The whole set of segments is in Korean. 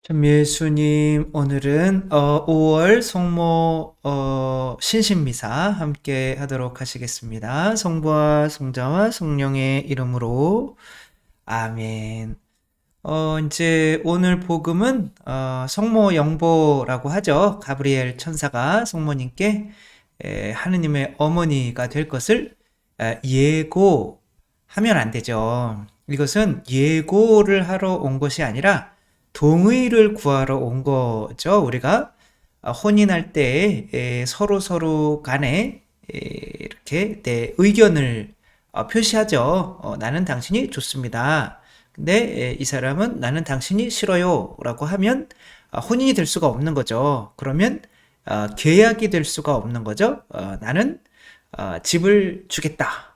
참 예수님, 오늘은 5월 성모 신신미사 함께 하도록 하시겠습니다. 성부와 성자와 성령의 이름으로 아멘. 이제 오늘 복음은 성모 영보라고 하죠. 가브리엘 천사가 성모님께 하느님의 어머니가 될 것을 예고하면 안 되죠. 이것은 예고를 하러 온 것이 아니라 동의를 구하러 온 거죠. 우리가 혼인할 때 서로 간에 이렇게 내 의견을 표시하죠. 나는 당신이 좋습니다. 근데 이 사람은 나는 당신이 싫어요 라고 하면 혼인이 될 수가 없는 거죠. 그러면 계약이 될 수가 없는 거죠. 나는 집을 주겠다.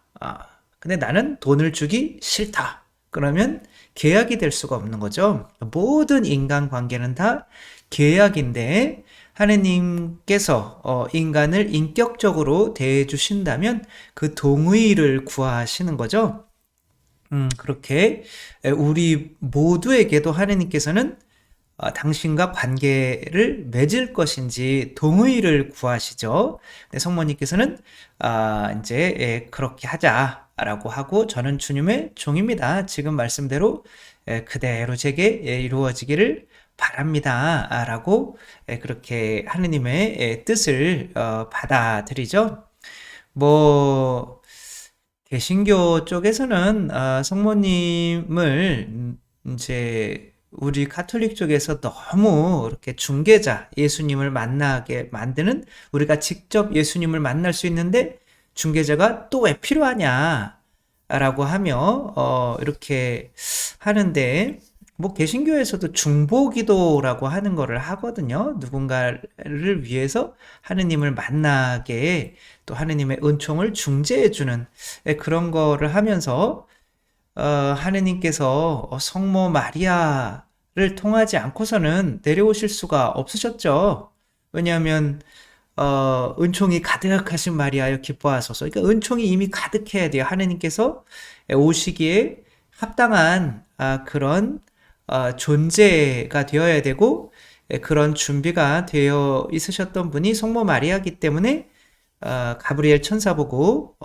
근데 나는 돈을 주기 싫다. 그러면 계약이 될 수가 없는 거죠. 모든 인간관계는 다 계약인데 하느님께서 인간을 인격적으로 대해 주신다면 그 동의를 구하시는 거죠. 그렇게 우리 모두에게도 하느님께서는 당신과 관계를 맺을 것인지 동의를 구하시죠. 네, 성모님께서는 이제 그렇게 하자라고 하고 저는 주님의 종입니다. 지금 말씀대로 그대로 제게 이루어지기를 바랍니다. 라고 그렇게 하느님의 뜻을 받아들이죠. 뭐 개신교 쪽에서는 성모님을 이제 우리 카톨릭 쪽에서 너무 이렇게 중개자, 예수님을 만나게 만드는, 우리가 직접 예수님을 만날 수 있는데 중개자가 또 왜 필요하냐 라고 하며 이렇게 하는데, 뭐 개신교에서도 중보기도라고 하는 거를 하거든요. 누군가를 위해서 하느님을 만나게 또 하느님의 은총을 중재해주는 그런 거를 하면서 하느님께서 성모 마리아를 통하지 않고서는 내려오실 수가 없으셨죠. 왜냐하면 은총이 가득하신 마리아여 기뻐하소서. 그러니까 은총이 이미 가득해야 돼요. 하느님께서 오시기에 합당한 그런 존재가 되어야 되고 그런 준비가 되어 있으셨던 분이 성모 마리아이기 때문에 가브리엘 천사 보고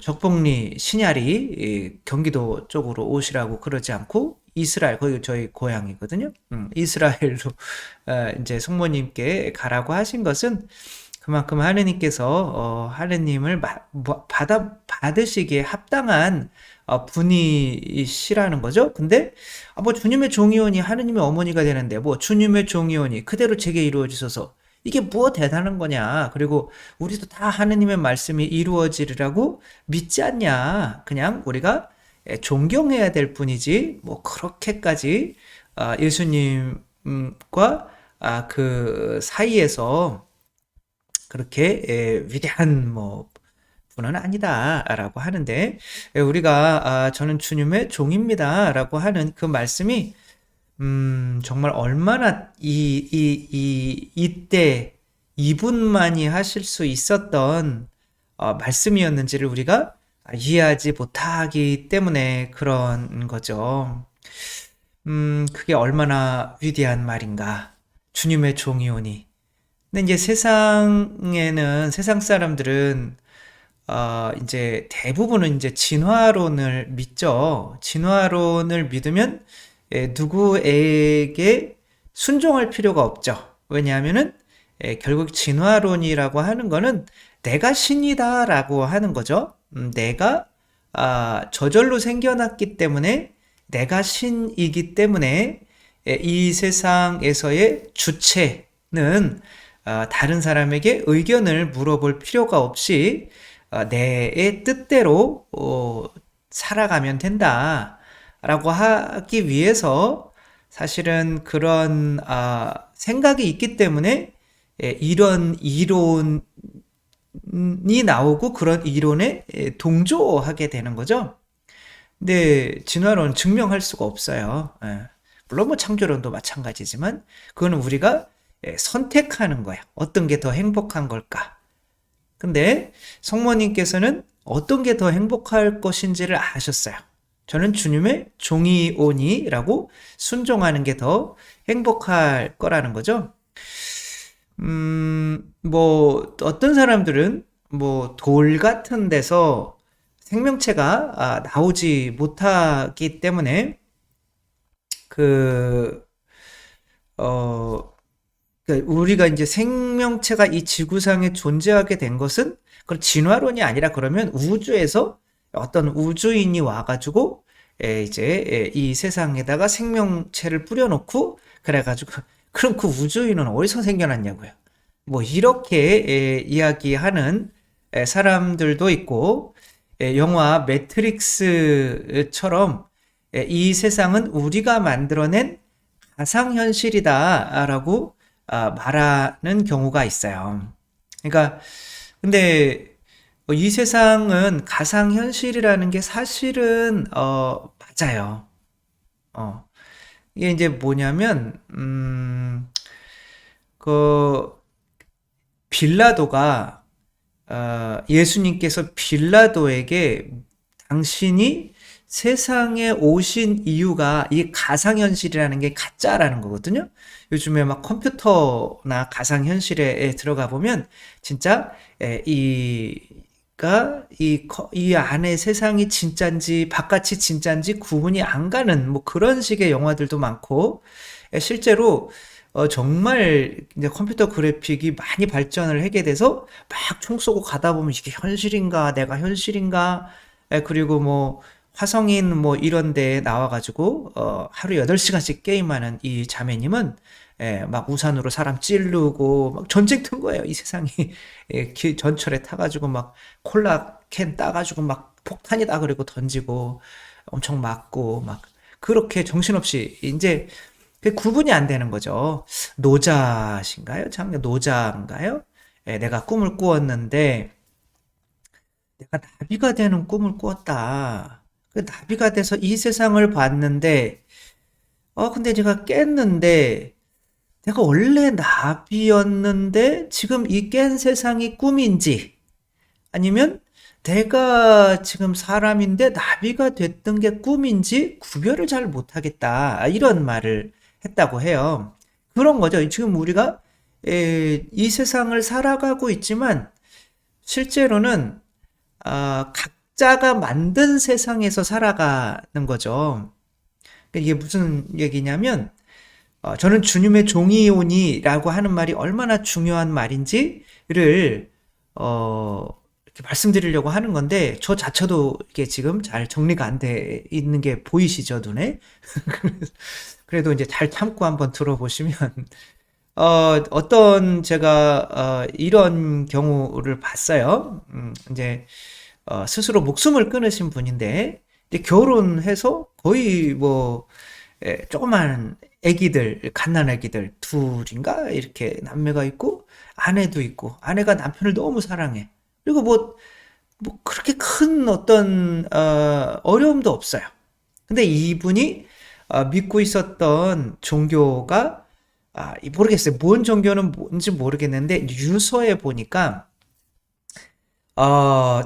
적봉리 신야리 경기도 쪽으로 오시라고 그러지 않고 이스라엘, 거기 저희 고향이거든요. 이스라엘로 이제 성모님께 가라고 하신 것은 그만큼 하느님께서 하느님을 받으시기에 합당한 분이시라는 거죠. 근데 뭐 주님의 종이오니 하느님의 어머니가 되는데 뭐 주님의 종이오니 그대로 제게 이루어지소서, 이게 무엇 대단한 거냐. 그리고 우리도 다 하느님의 말씀이 이루어지리라고 믿지 않냐. 그냥 우리가 존경해야 될 뿐이지 뭐 그렇게까지 예수님과 그 사이에서 그렇게 위대한 뭐 분은 아니다라고 하는데, 우리가 저는 주님의 종입니다라고 하는 그 말씀이 정말 얼마나 이때 이분만이 하실 수 있었던 말씀이었는지를 우리가 이해하지 못하기 때문에 그런 거죠. 그게 얼마나 위대한 말인가. 주님의 종이오니. 근데 이제 세상 사람들은 이제 대부분은 이제 진화론을 믿죠. 진화론을 믿으면 누구에게 순종할 필요가 없죠. 왜냐하면은 결국 진화론이라고 하는 거는 내가 신이다라고 하는 거죠. 내가 저절로 생겨났기 때문에 내가 신이기 때문에 이 세상에서의 주체는 다른 사람에게 의견을 물어볼 필요가 없이 내 뜻대로 살아가면 된다라고 하기 위해서 사실은 그런 생각이 있기 때문에 이런 이론이 나오고 그런 이론에 동조하게 되는 거죠. 근데 진화론 증명할 수가 없어요. 물론 뭐 창조론도 마찬가지지만 그거는 우리가 선택하는 거야. 어떤 게 더 행복한 걸까? 근데 성모님께서는 어떤 게 더 행복할 것인지를 아셨어요. 저는 주님의 종이오니라고 순종하는 게 더 행복할 거라는 거죠. 뭐 어떤 사람들은 뭐 돌 같은 데서 생명체가 나오지 못하기 때문에 그 어, 우리가 이제 생명체가 이 지구상에 존재하게 된 것은 그런 진화론이 아니라 그러면 우주에서 어떤 우주인이 와가지고 이 세상에다가 생명체를 뿌려놓고 그래가지고 그럼 그 우주인은 어디서 생겨났냐고요. 뭐 이렇게 이야기하는 사람들도 있고 영화 매트릭스처럼 이 세상은 우리가 만들어낸 가상현실이다라고 말하는 경우가 있어요. 그러니까 근데 이 세상은 가상현실이라는 게 사실은 맞아요. 어, 이게 이제 뭐냐면 그 빌라도가 예수님께서 빌라도에게 당신이 세상에 오신 이유가 이 가상현실이라는 게 가짜라는 거거든요. 요즘에 막 컴퓨터나 가상현실에 들어가 보면 진짜 이 안에 세상이 진짠지 바깥이 진짠지 구분이 안 가는 뭐 그런 식의 영화들도 많고 실제로 정말 이제 컴퓨터 그래픽이 많이 발전을 하게 돼서 막 총 쏘고 가다 보면 이게 현실인가 내가 현실인가 그리고 뭐 화성인 뭐 이런 데 나와가지고 하루 8시간씩 게임하는 이 자매님은 막 우산으로 사람 찌르고 막 전쟁터인 거예요 이 세상이. 전철에 타가지고 막 콜라 캔 따가지고 막 폭탄이다 그리고 던지고 엄청 맞고 막 그렇게 정신없이 이제 그 구분이 안 되는 거죠. 노자신가요? 참 노자인가요? 내가 꿈을 꾸었는데 내가 나비가 되는 꿈을 꾸었다. 그 나비가 돼서 이 세상을 봤는데 근데 제가 깼는데 내가 원래 나비였는데 지금 이 깬 세상이 꿈인지 아니면 내가 지금 사람인데 나비가 됐던 게 꿈인지 구별을 잘 못하겠다. 이런 말을 했다고 해요. 그런 거죠. 지금 우리가 이 세상을 살아가고 있지만 실제로는 각자가 만든 세상에서 살아가는 거죠. 이게 무슨 얘기냐면 저는 주님의 종이오니라고 하는 말이 얼마나 중요한 말인지를 이렇게 말씀드리려고 하는 건데 저 자체도 이게 지금 잘 정리가 안 돼 있는 게 보이시죠, 눈에? 그래도 이제 잘 참고 한번 들어보시면 어떤 제가 이런 경우를 봤어요. 이제 스스로 목숨을 끊으신 분인데 이제 결혼해서 거의 뭐 조그만 애기들, 갓난 애기들 둘인가 이렇게 남매가 있고 아내도 있고 아내가 남편을 너무 사랑해. 그리고 뭐 그렇게 큰 어떤 어려움도 없어요. 근데 이분이 믿고 있었던 종교가 모르겠어요. 뭔 종교는 뭔지 모르겠는데 유서에 보니까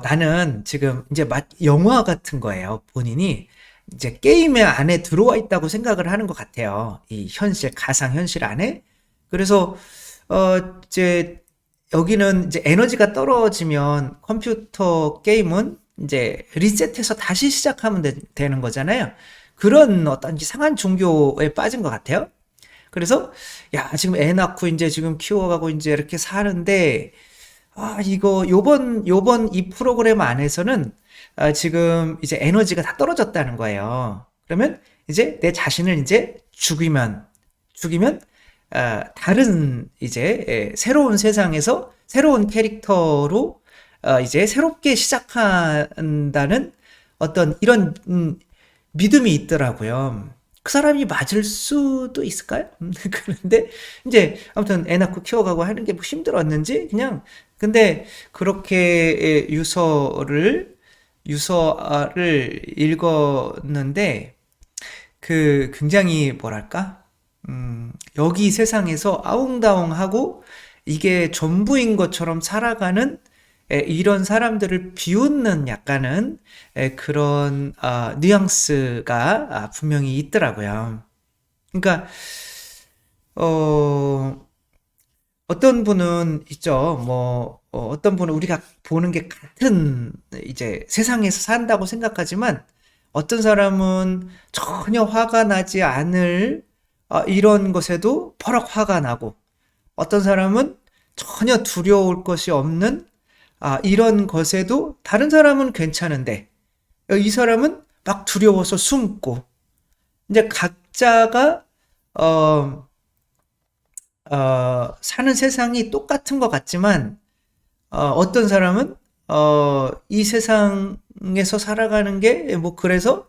나는 지금 이제 영화 같은 거예요. 본인이 이제 게임의 안에 들어와 있다고 생각을 하는 것 같아요. 이 현실, 가상 현실 안에. 그래서 이제 여기는 이제 에너지가 떨어지면 컴퓨터 게임은 이제 리셋해서 다시 시작하면 되는 거잖아요. 그런 어떤 이상한 종교에 빠진 것 같아요. 그래서 야 지금 애 낳고 이제 지금 키워가고 이제 이렇게 사는데 이거 요번 이 프로그램 안에서는 지금 이제 에너지가 다 떨어졌다는 거예요. 그러면 이제 내 자신을 이제 죽이면 다른 이제 새로운 세상에서 새로운 캐릭터로 이제 새롭게 시작한다는 어떤 이런 믿음이 있더라고요. 그 사람이 맞을 수도 있을까요? 그런데 이제 아무튼 애 낳고 키워가고 하는 게 뭐 힘들었는지 그냥 근데 그렇게 유서를 읽었는데 그 굉장히 뭐랄까 여기 세상에서 아웅다웅하고 이게 전부인 것처럼 살아가는 이런 사람들을 비웃는 약간은 그런 뉘앙스가 분명히 있더라고요. 그러니까 어, 어떤 분은 있죠. 뭐 어떤 분은 우리가 보는 게 같은 이제 세상에서 산다고 생각하지만 어떤 사람은 전혀 화가 나지 않을 이런 것에도 버럭 화가 나고 어떤 사람은 전혀 두려울 것이 없는 이런 것에도 다른 사람은 괜찮은데 이 사람은 막 두려워서 숨고 이제 각자가 어, 사는 세상이 똑같은 것 같지만 어떤 사람은 이 세상에서 살아가는 게 뭐 그래서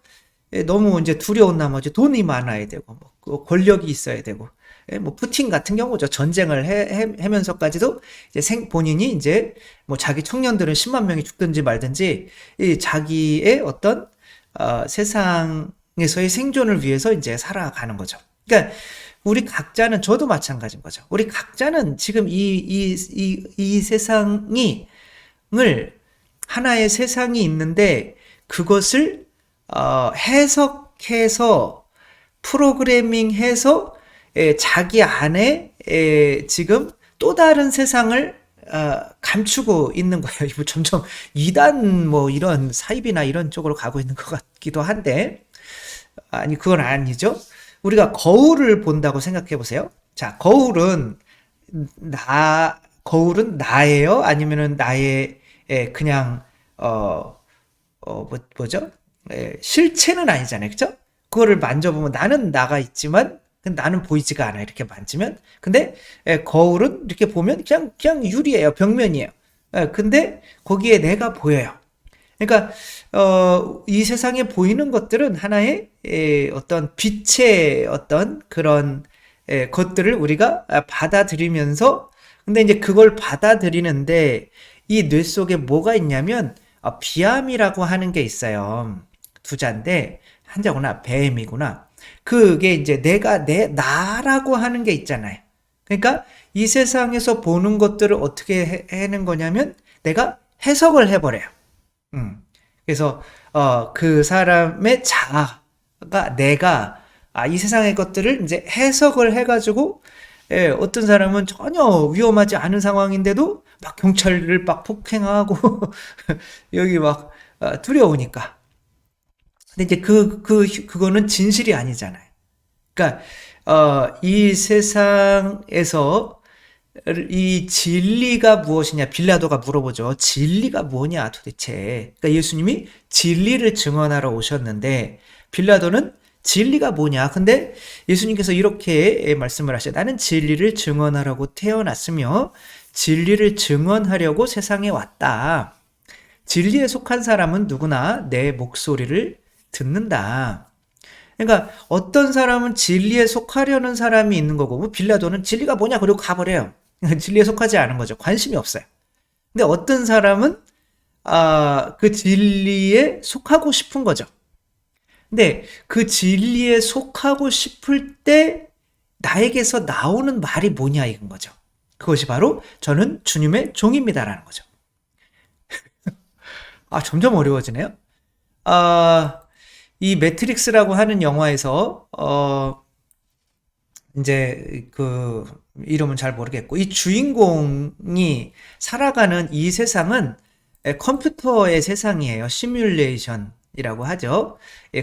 너무 이제 두려운 나머지 돈이 많아야 되고 뭐 권력이 있어야 되고 뭐 푸틴 같은 경우죠. 전쟁을 하면서까지도 이제 본인이 이제 뭐 자기 청년들은 10만 명이 죽든지 말든지 이 자기의 어떤 세상에서의 생존을 위해서 이제 살아가는 거죠. 그러니까 우리 각자는 저도 마찬가지인 거죠. 우리 각자는 지금 이 세상이 을 하나의 세상이 있는데 그것을 해석해서 프로그래밍해서 자기 안에 지금 또 다른 세상을 감추고 있는 거예요. 이거 점점 이단 뭐 이런 사입이나 이런 쪽으로 가고 있는 것 같기도 한데 아니 그건 아니죠. 우리가 거울을 본다고 생각해 보세요. 자, 거울은 나예요? 아니면은 나의 그냥 뭐죠? 실체는 아니잖아요. 그죠? 그거를 만져보면 나는 나가 있지만 나는 보이지가 않아. 이렇게 만지면. 근데 거울은 이렇게 보면 그냥 유리예요. 벽면이에요. 근데 거기에 내가 보여요. 그러니까 이 세상에 보이는 것들은 하나의 어떤 빛의 어떤 그런 것들을 우리가 받아들이면서 근데 이제 그걸 받아들이는데 이 뇌 속에 뭐가 있냐면 비암이라고 하는 게 있어요. 두 자인데 한자구나 뱀이구나. 그게 이제 나라고 하는 게 있잖아요. 그러니까 이 세상에서 보는 것들을 어떻게 하는 거냐면 내가 해석을 해버려요. 그래서 그 사람의 자아가 내가 이 세상의 것들을 이제 해석을 해가지고 어떤 사람은 전혀 위험하지 않은 상황인데도 막 경찰을 막 폭행하고 여기 막 두려우니까. 근데 이제 그거는 진실이 아니잖아요. 그러니까 이 세상에서 이 진리가 무엇이냐 빌라도가 물어보죠. 진리가 뭐냐 도대체. 그러니까 예수님이 진리를 증언하러 오셨는데 빌라도는 진리가 뭐냐. 근데 예수님께서 이렇게 말씀을 하셔요. 나는 진리를 증언하라고 태어났으며 진리를 증언하려고 세상에 왔다. 진리에 속한 사람은 누구나 내 목소리를 듣는다. 그러니까 어떤 사람은 진리에 속하려는 사람이 있는 거고 뭐 빌라도는 진리가 뭐냐 그리고 가버려요. 진리에 속하지 않은 거죠. 관심이 없어요. 근데 어떤 사람은 그 진리에 속하고 싶은 거죠. 근데 그 진리에 속하고 싶을 때 나에게서 나오는 말이 뭐냐 이건 거죠. 그것이 바로 저는 주님의 종입니다라는 거죠. 점점 어려워지네요. 이 매트릭스라고 하는 영화에서 이제 그 이름은 잘 모르겠고 이 주인공이 살아가는 이 세상은 컴퓨터의 세상이에요. 시뮬레이션이라고 하죠.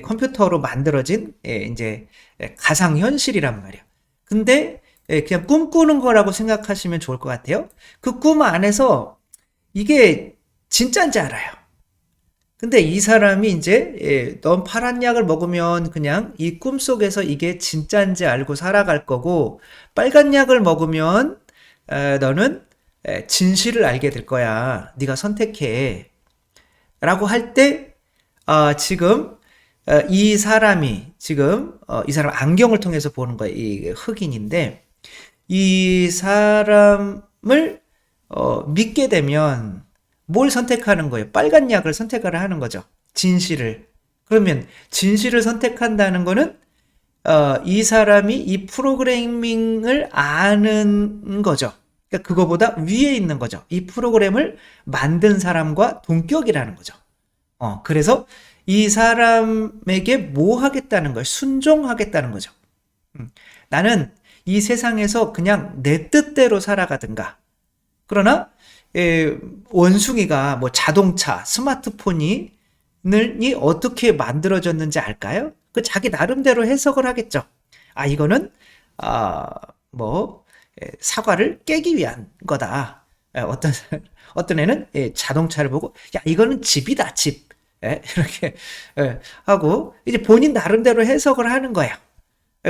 컴퓨터로 만들어진 이제 가상 현실이란 말이에요. 근데 그냥 꿈꾸는 거라고 생각하시면 좋을 것 같아요. 그 꿈 안에서 이게 진짜인지 알아요. 근데 이 사람이 이제 넌 파란 약을 먹으면 그냥 이 꿈속에서 이게 진짜인지 알고 살아갈 거고 빨간 약을 먹으면 너는 진실을 알게 될 거야. 네가 선택해. 라고 할 때 지금 이 사람이 지금 이 사람 안경을 통해서 보는 거예요. 이 흑인인데 이 사람을 믿게 되면 뭘 선택하는 거예요? 빨간 약을 선택을 하는 거죠. 진실을. 그러면 진실을 선택한다는 거는 이 사람이 이 프로그래밍을 아는 거죠. 그러니까 그거보다 위에 있는 거죠. 이 프로그램을 만든 사람과 동격이라는 거죠. 그래서 이 사람에게 뭐 하겠다는 거예요? 순종하겠다는 거죠. 나는 이 세상에서 그냥 내 뜻대로 살아가든가. 그러나 원숭이가 뭐 자동차, 스마트폰이 어떻게 만들어졌는지 알까요? 그 자기 나름대로 해석을 하겠죠. 이거는 뭐 사과를 깨기 위한 거다. 어떤 애는 자동차를 보고 야 이거는 집이다 집. 이렇게 하고 이제 본인 나름대로 해석을 하는 거예요.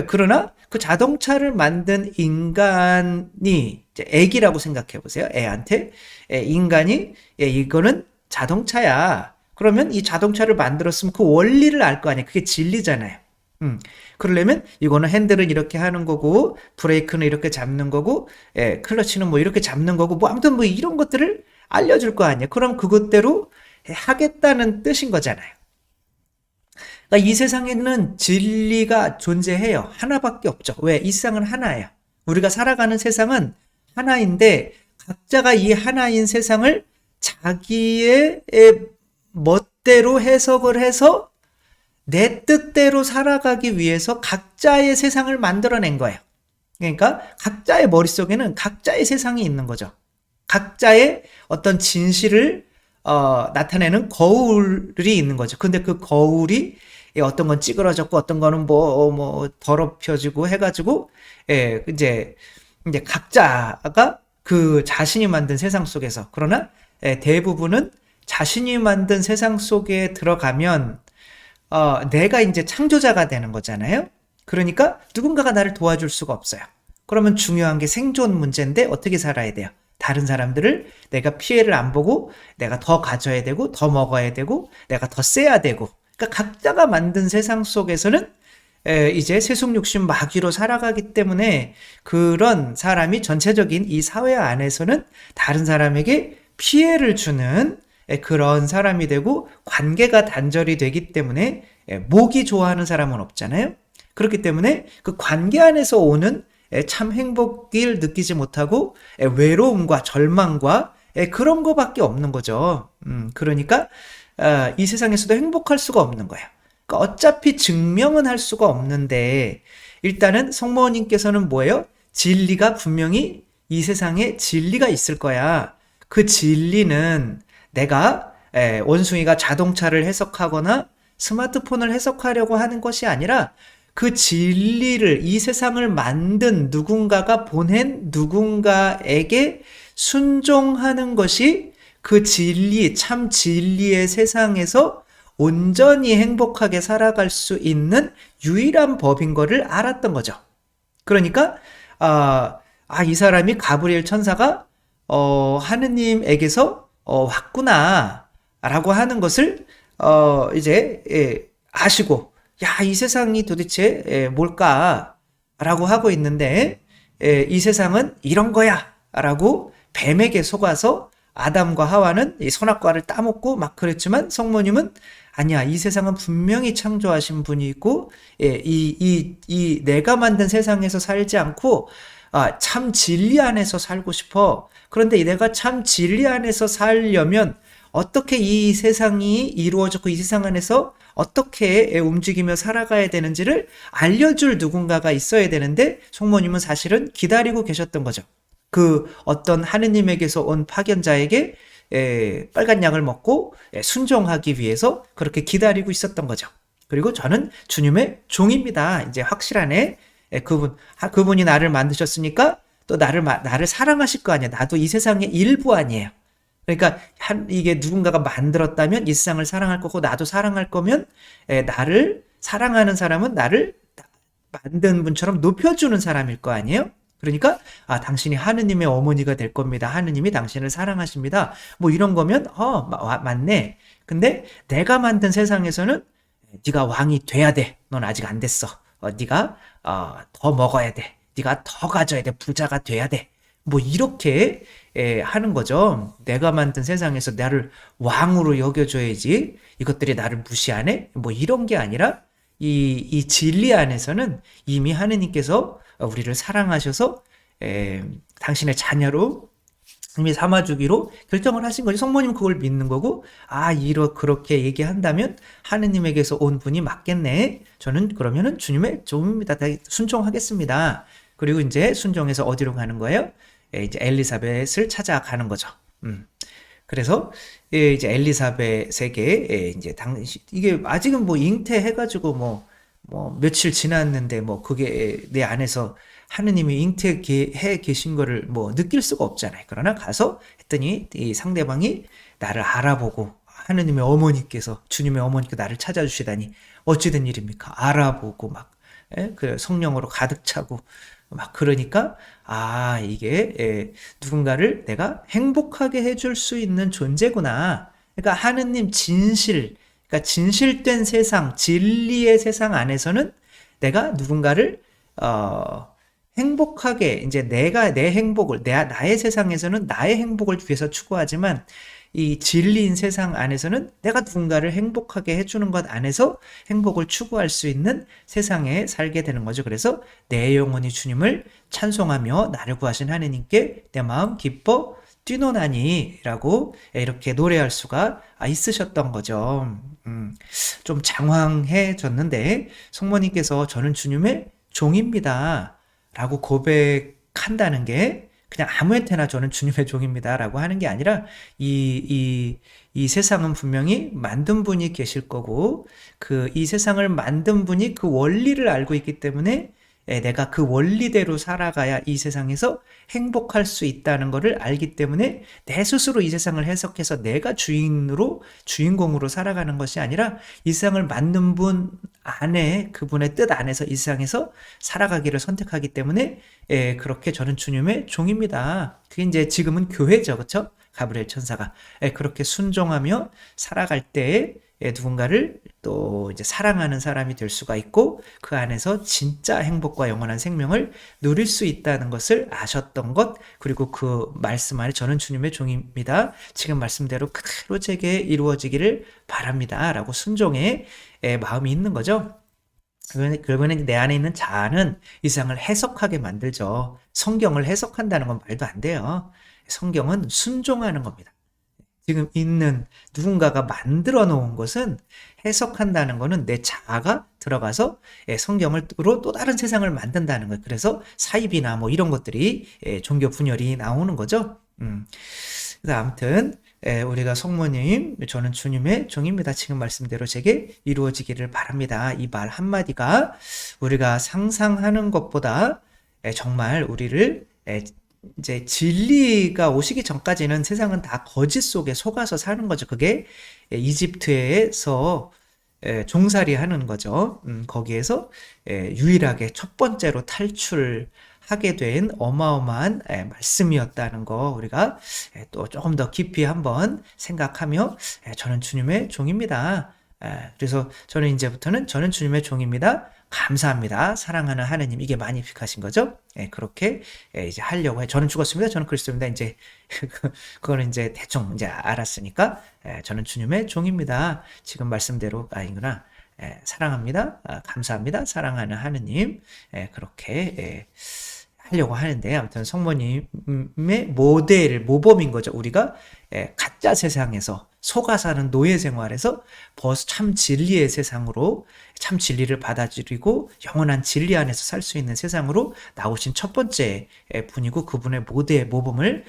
그러나 그 자동차를 만든 인간이 이제 애기라고 생각해 보세요. 애한테 인간이 이거는 자동차야. 그러면 이 자동차를 만들었으면 그 원리를 알 거 아니에요. 그게 진리잖아요. 그러려면 이거는 핸들은 이렇게 하는 거고 브레이크는 이렇게 잡는 거고 클러치는 뭐 이렇게 잡는 거고 뭐 아무튼 뭐 이런 것들을 알려줄 거 아니에요. 그럼 그것대로 하겠다는 뜻인 거잖아요. 그러니까 이 세상에는 진리가 존재해요. 하나밖에 없죠. 왜? 이 세상은 하나예요. 우리가 살아가는 세상은 하나인데 각자가 이 하나인 세상을 자기의 멋대로 해석을 해서 내 뜻대로 살아가기 위해서 각자의 세상을 만들어낸 거예요. 그러니까 각자의 머릿속에는 각자의 세상이 있는 거죠. 각자의 어떤 진실을 나타내는 거울이 있는 거죠. 근데 그 거울이 어떤 건 찌그러졌고 어떤 거는 뭐 더럽혀지고 해가지고 이제 각자가 그 자신이 만든 세상 속에서 그러나 대부분은 자신이 만든 세상 속에 들어가면 내가 이제 창조자가 되는 거잖아요. 그러니까 누군가가 나를 도와줄 수가 없어요. 그러면 중요한 게 생존 문제인데 어떻게 살아야 돼요? 다른 사람들을 내가 피해를 안 보고 내가 더 가져야 되고 더 먹어야 되고 내가 더 세야 되고 그러니까 각자가 만든 세상 속에서는 이제 세속육신 마귀로 살아가기 때문에 그런 사람이 전체적인 이 사회 안에서는 다른 사람에게 피해를 주는 그런 사람이 되고 관계가 단절이 되기 때문에 목이 좋아하는 사람은 없잖아요. 그렇기 때문에 그 관계 안에서 오는 참 행복을 느끼지 못하고 외로움과 절망과 그런 거밖에 없는 거죠. 그러니까 이 세상에서도 행복할 수가 없는 거예요. 그러니까 어차피 증명은 할 수가 없는데 일단은 성모님께서는 뭐예요? 진리가 분명히 이 세상에 진리가 있을 거야. 그 진리는 내가 원숭이가 자동차를 해석하거나 스마트폰을 해석하려고 하는 것이 아니라 그 진리를 이 세상을 만든 누군가가 보낸 누군가에게 순종하는 것이 그 진리, 참 진리의 세상에서 온전히 행복하게 살아갈 수 있는 유일한 법인 거를 알았던 거죠. 그러니까 이 사람이 가브리엘 천사가 하느님에게서 왔구나 라고 하는 것을 이제 아시고 야, 이 세상이 도대체 뭘까 라고 하고 있는데 이 세상은 이런 거야 라고 뱀에게 속아서 아담과 하와는 이 선악과를 따먹고 막 그랬지만 성모님은 아니야, 이 세상은 분명히 창조하신 분이 있고 이 내가 만든 세상에서 살지 않고 참 진리 안에서 살고 싶어. 그런데 내가 참 진리 안에서 살려면 어떻게 이 세상이 이루어졌고 이 세상 안에서 어떻게 움직이며 살아가야 되는지를 알려줄 누군가가 있어야 되는데 성모님은 사실은 기다리고 계셨던 거죠. 그 어떤 하느님에게서 온 파견자에게 빨간 약을 먹고 순종하기 위해서 그렇게 기다리고 있었던 거죠. 그리고 저는 주님의 종입니다. 이제 확실하네. 그분이 나를 만드셨으니까 또 나를 사랑하실 거 아니에요. 나도 이 세상의 일부 아니에요. 그러니까 이게 누군가가 만들었다면 이 세상을 사랑할 거고 나도 사랑할 거면 나를 사랑하는 사람은 나를 만든 분처럼 높여주는 사람일 거 아니에요. 그러니까 당신이 하느님의 어머니가 될 겁니다. 하느님이 당신을 사랑하십니다. 뭐 이런 거면 맞네. 근데 내가 만든 세상에서는 네가 왕이 돼야 돼. 넌 아직 안 됐어. 네가 더 먹어야 돼. 네가 더 가져야 돼. 부자가 돼야 돼. 뭐 이렇게 하는 거죠. 내가 만든 세상에서 나를 왕으로 여겨줘야지. 이것들이 나를 무시하네? 뭐 이런 게 아니라 이 진리 안에서는 이미 하느님께서 우리를 사랑하셔서 에, 당신의 자녀로 이미 삼아주기로 결정을 하신 거지. 성모님 그걸 믿는 거고, 아, 그렇게 얘기한다면 하느님에게서 온 분이 맞겠네. 저는 그러면은 주님의 종입니다. 다 순종하겠습니다. 그리고 이제 순종해서 어디로 가는 거예요? 이제 엘리사벳을 찾아가는 거죠. 그래서 이제 엘리사벳에게 이제 이게 아직은 뭐 잉태해가지고 뭐 며칠 지났는데 뭐 그게 내 안에서 하느님이 잉태해 계신 거를 뭐 느낄 수가 없잖아요. 그러나 가서 했더니 이 상대방이 나를 알아보고 하느님의 어머니께서 주님의 어머니께서 나를 찾아주시다니 어찌된 일입니까? 알아보고 막 그 성령으로 가득 차고 막 그러니까 이게 누군가를 내가 행복하게 해줄 수 있는 존재구나. 그러니까 하느님 그러니까 진실된 세상, 진리의 세상 안에서는 내가 누군가를 행복하게 이제 내가 내 행복을 나의 세상에서는 나의 행복을 위해서 추구하지만 이 진리인 세상 안에서는 내가 누군가를 행복하게 해주는 것 안에서 행복을 추구할 수 있는 세상에 살게 되는 거죠. 그래서 내 영혼이 주님을 찬송하며 나를 구하신 하느님께 내 마음 기뻐 뛰노나니 라고 이렇게 노래할 수가 있으셨던 거죠. 좀 장황해졌는데 성모님께서 저는 주님의 종입니다 라고 고백한다는 게 그냥 아무한테나 저는 주님의 종입니다 라고 하는 게 아니라 이 세상은 분명히 만든 분이 계실 거고 이 세상을 만든 분이 그 원리를 알고 있기 때문에 내가 그 원리대로 살아가야 이 세상에서 행복할 수 있다는 것을 알기 때문에 내 스스로 이 세상을 해석해서 내가 주인공으로 살아가는 것이 아니라 이 세상을 만든 분 안에 그분의 뜻 안에서 이 세상에서 살아가기를 선택하기 때문에 그렇게 저는 주님의 종입니다. 그게 이제 지금은 교회죠. 그렇죠? 가브리엘 천사가 그렇게 순종하며 살아갈 때에 누군가를 또 이제 사랑하는 사람이 될 수가 있고 그 안에서 진짜 행복과 영원한 생명을 누릴 수 있다는 것을 아셨던 것 그리고 그 말씀 안에 저는 주님의 종입니다. 지금 말씀대로 그대로 제게 이루어지기를 바랍니다. 라고 순종의 마음이 있는 거죠. 결국에는 내 안에 있는 자아는 이 세상을 해석하게 만들죠. 성경을 해석한다는 건 말도 안 돼요. 성경은 순종하는 겁니다. 지금 있는 누군가가 만들어 놓은 것은 해석한다는 것은 내 자아가 들어가서 성경으로 또 다른 세상을 만든다는 거예요. 그래서 사입이나 뭐 이런 것들이 종교 분열이 나오는 거죠. 그래서 아무튼 우리가 성모님 저는 주님의 종입니다. 지금 말씀대로 제게 이루어지기를 바랍니다. 이 말 한마디가 우리가 상상하는 것보다 정말 우리를 이제 진리가 오시기 전까지는 세상은 다 거짓 속에 속아서 사는 거죠. 그게 이집트에서 종살이 하는 거죠. 거기에서 유일하게 첫 번째로 탈출하게 된 어마어마한 말씀이었다는 거 우리가 또 조금 더 깊이 한번 생각하며 저는 주님의 종입니다. 그래서 저는 이제부터는 저는 주님의 종입니다. 감사합니다. 사랑하는 하느님. 이게 마니픽하신 거죠? 그렇게 이제 하려고 해. 저는 죽었습니다. 저는 그리스도입니다. 이제 그거는 이제 대충 이제 알았으니까 저는 주님의 종입니다. 지금 말씀대로 아니구나. 사랑합니다. 감사합니다. 사랑하는 하느님. 그렇게 하려고 하는데 아무튼 성모님의 모범인 거죠. 우리가 가짜 세상에서 속아 사는 노예 생활에서 참 진리의 세상으로 참 진리를 받아들이고 영원한 진리 안에서 살 수 있는 세상으로 나오신 첫 번째 분이고 그분의 모범을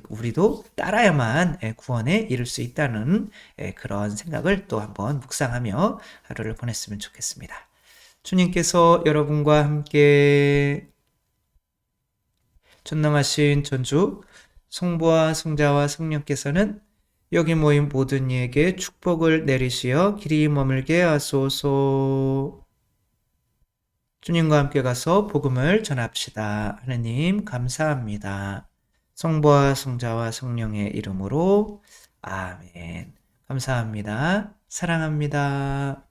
우리도 따라야만 구원에 이를 수 있다는 그런 생각을 또 한번 묵상하며 하루를 보냈으면 좋겠습니다. 주님께서 여러분과 함께 전능하신 전주 성부와 성자와 성령께서는 여기 모인 모든 이에게 축복을 내리시어 길이 머물게 하소서. 주님과 함께 가서 복음을 전합시다. 하느님 감사합니다. 성부와 성자와 성령의 이름으로 아멘. 감사합니다. 사랑합니다.